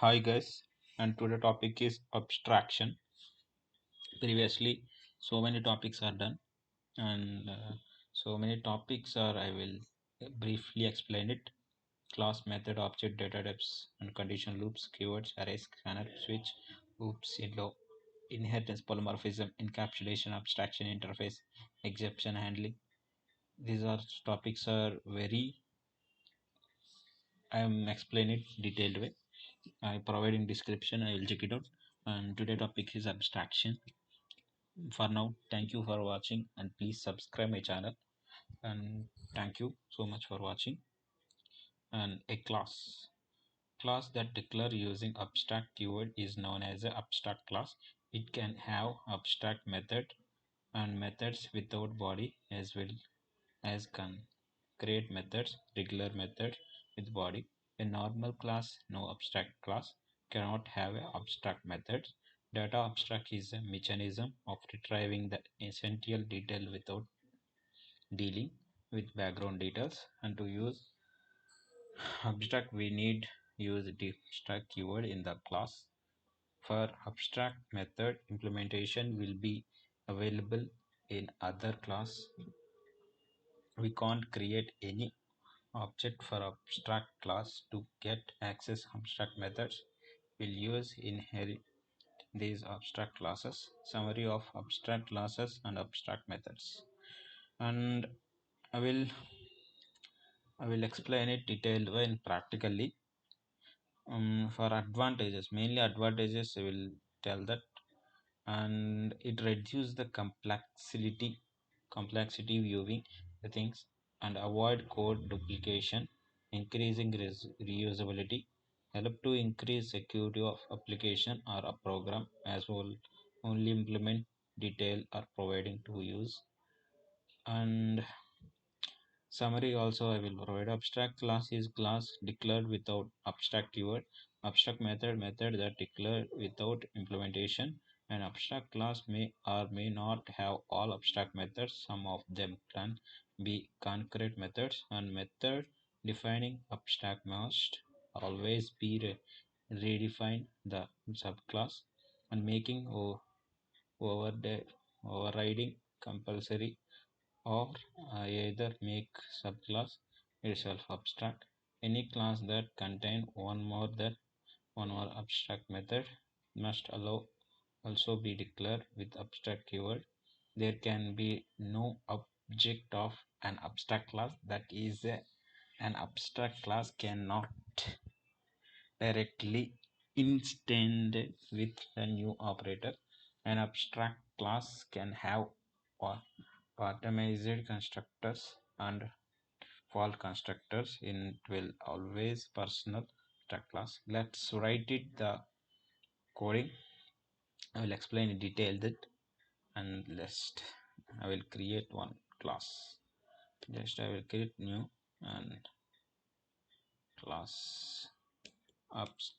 Hi guys, and today topic is abstraction. Previously, so many topics are done, and so many topics are. I will briefly explain it. Class, method, object, data types, and condition loops, keywords, arrays, scanner, switch, oops, inheritance, polymorphism, encapsulation, abstraction, interface, exception handling. These are topics are very. I am explain it detailed way. I provide in description. I will check it out. And today topic is abstraction. For now, thank you for watching and please subscribe my channel, and thank you so much for watching. And a class that declare using abstract keyword is known as an abstract class. It can have abstract method and methods without body, as well as can create methods, regular methods with body. A normal class, no abstract class, cannot have abstract methods. Data abstract is a mechanism of retrieving the essential detail without dealing with background details. And to use abstract, we need use the abstract keyword in the class. For abstract method, implementation will be available in other class. We can't create any object for abstract class. To get access abstract methods, we'll use inherit these abstract classes. Summary of abstract classes and abstract methods, and I will I will explain it detailed when practically. For advantages, mainly advantages, I will tell that, and it reduces the complexity viewing the things, and avoid code duplication, increasing reusability, help to increase security of application or a program, as well only implement detail are providing to use. And summary also I will provide. Abstract class is class declared without abstract keyword. Abstract method that declared without implementation. An abstract class may or may not have all abstract methods. Some of them can be concrete methods, and method defining abstract must always be redefined the subclass, and making overriding compulsory, or either make subclass itself abstract. Any class that contain one more abstract method must allow also be declared with abstract keyword. There can be no object of an abstract class, that is an abstract class cannot directly instantiated with a new operator. An abstract class can have automized constructors and fault constructors. In it will always personal abstract class. Let's write it the coding. I will explain in detail that, and list I will create one class. Just I will create new and class abstract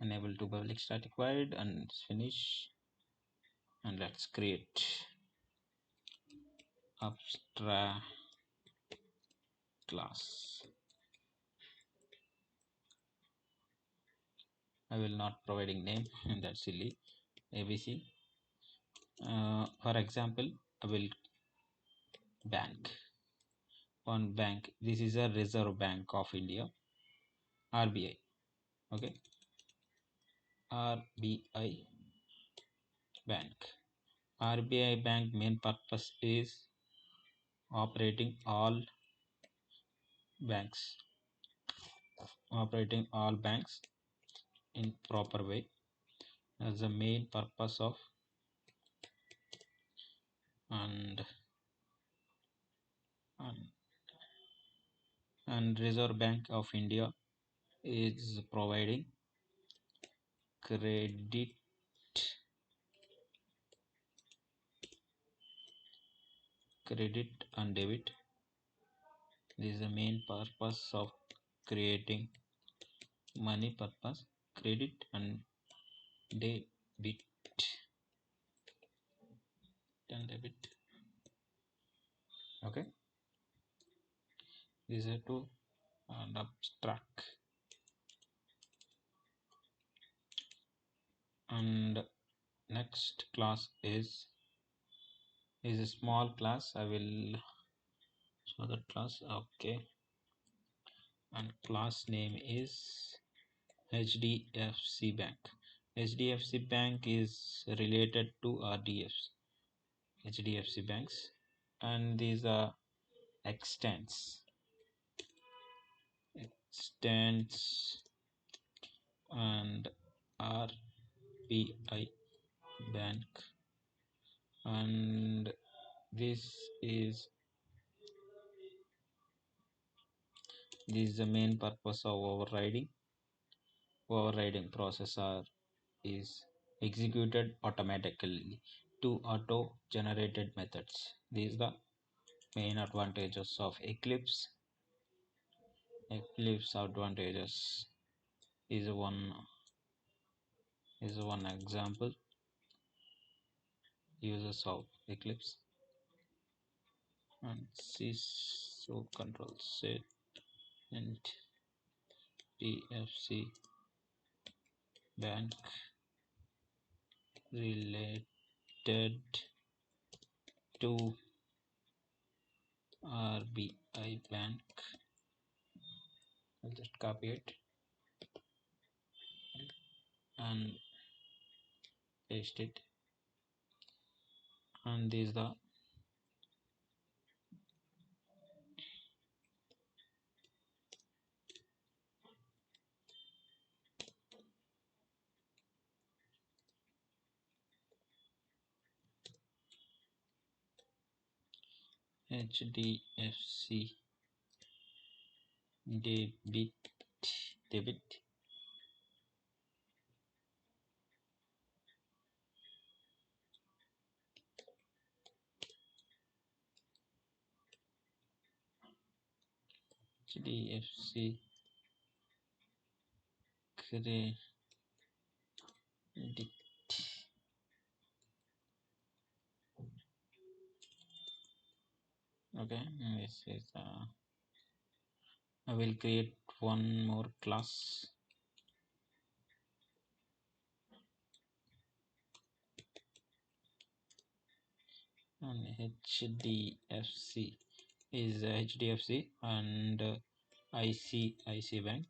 enable to public static void, and finish. And let's create abstract class. I will not providing name that's silly. ABC. For example, I will bank. One bank. This is a Reserve Bank of India, RBI. Okay, RBI Bank. RBI Bank main purpose is operating all banks, in proper way. That's the main purpose of. And and, and Reserve Bank of India is providing credit and debit. This is the main purpose of creating money purpose, credit and debit and debit. Okay, These are two and abstract. And next class is a small class. I will show that class. Okay, and class name is HDFC Bank. HDFC Bank is related to RDFs, HDFC banks, and these are extents and RBI Bank, and this is the main purpose of overriding. Overriding processor is executed automatically to auto-generated methods. These are the main advantages of Eclipse. Eclipse advantages is one example. Uses of Eclipse and CISO control set and TFC bank related to RBI bank. I'll just copy it and paste it, and this is the HDFC debit HDFC credit. Okay, this is I will create one more class. And HDFC is HDFC and ICICI Bank,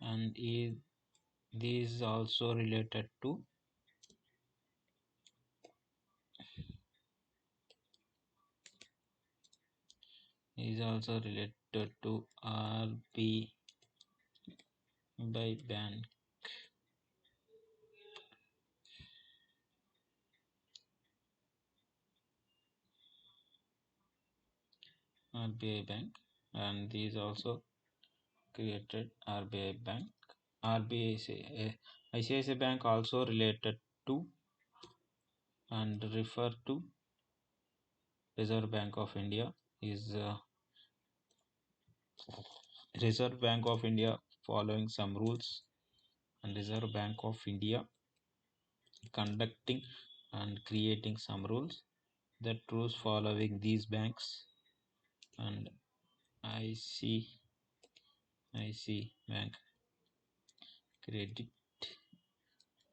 and is also related to RBI Bank. RBI Bank, and these also created RBI Bank. ICICI Bank also related to and refer to Reserve Bank of India. Is Reserve Bank of India following some rules, and Reserve Bank of India conducting and creating some rules. That rules following these banks, and ICICI Bank credit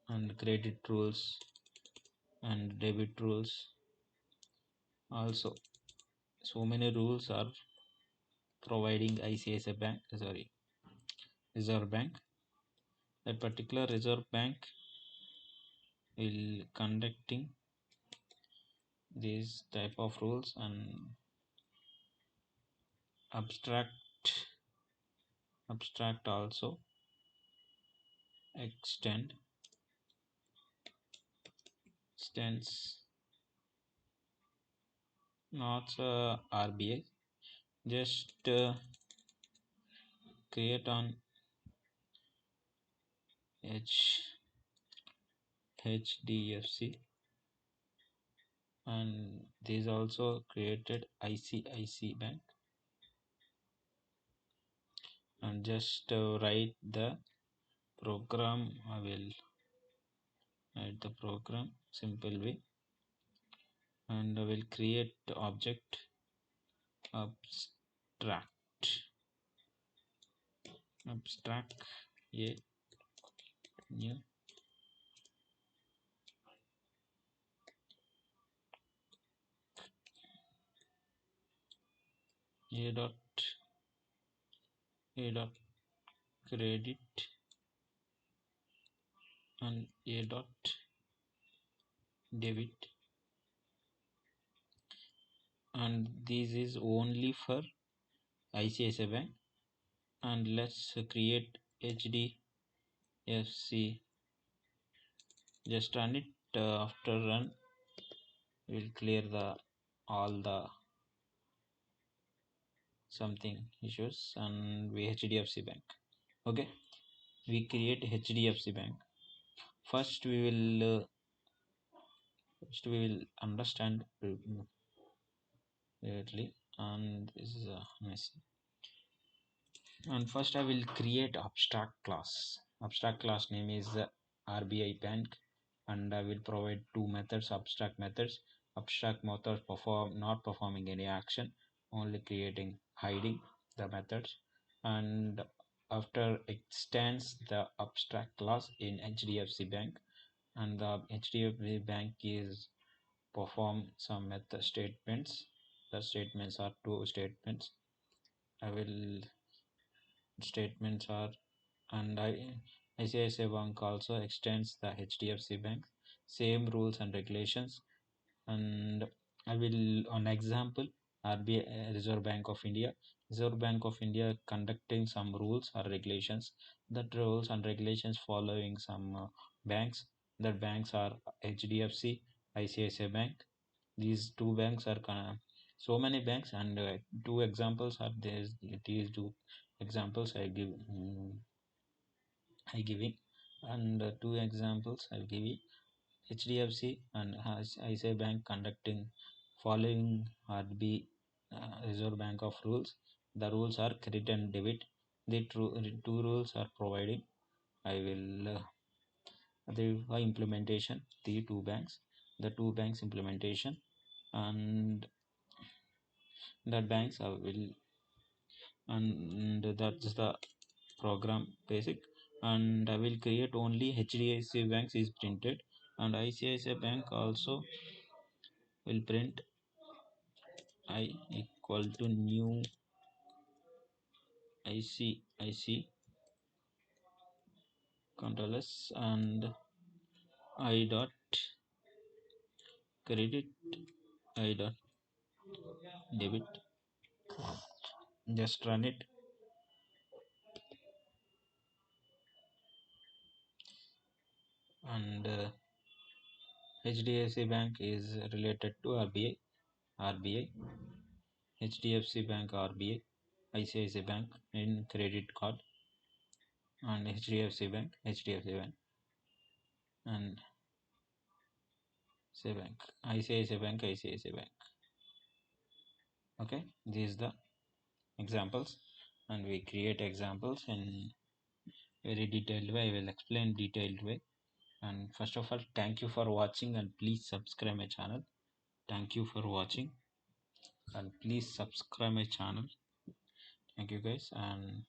and credit rules and debit rules. Also, so many rules are providing ICICI Bank, Reserve Bank. That particular Reserve Bank will conducting these type of rules, and abstract also extends not RBI, just create on HDFC, and this also created ICICI Bank, and just write the program. I will write the program simple way, and I will create object abstract a new a dot a dot credit and a dot debit, and this is only for ICICI Bank. And let's create HDFC. Just run it. After run, we'll clear the all the something issues, and we HDFC Bank. Okay, we create HDFC Bank. First we will understand clearly, and this is messy. And first I will create abstract class. Abstract class name is RBI Bank, and I will provide two methods, abstract methods. Abstract methods perform not performing any action, only creating hiding the methods. And after extends the abstract class in HDFC Bank, and the HDFC Bank is perform some method statements. The statements are two statements. I will statements are, and ICICI Bank also extends the HDFC Bank same rules and regulations. And I will on example RBI, Reserve Bank of India. Reserve Bank of India conducting some rules or regulations. That rules and regulations following some banks. That banks are HDFC, ICICI Bank. These two banks are so many banks, and two examples are there. These two examples I giving, and two examples I'll give you. HDFC and ICICI Bank conducting following RB Reserve Bank of rules. The rules are credit and debit. The two rules are providing. I will the implementation the two banks implementation, and that banks will, and that's the program basic. And I will create only HDFC banks is printed, and ICICI Bank also will print I equal to new ICIC controllers, and I dot credit, I dot debit. Just run it, and HDFC Bank is related to RBI, HDFC Bank RBI, ICICI Bank in credit card, and HDFC Bank, and say bank, ICICI Bank. Okay, these is the examples, and we create examples in very detailed way. I will explain detailed way. And first of all, thank you for watching, and please subscribe my channel. Thank you for watching, and please subscribe my channel. Thank you guys, and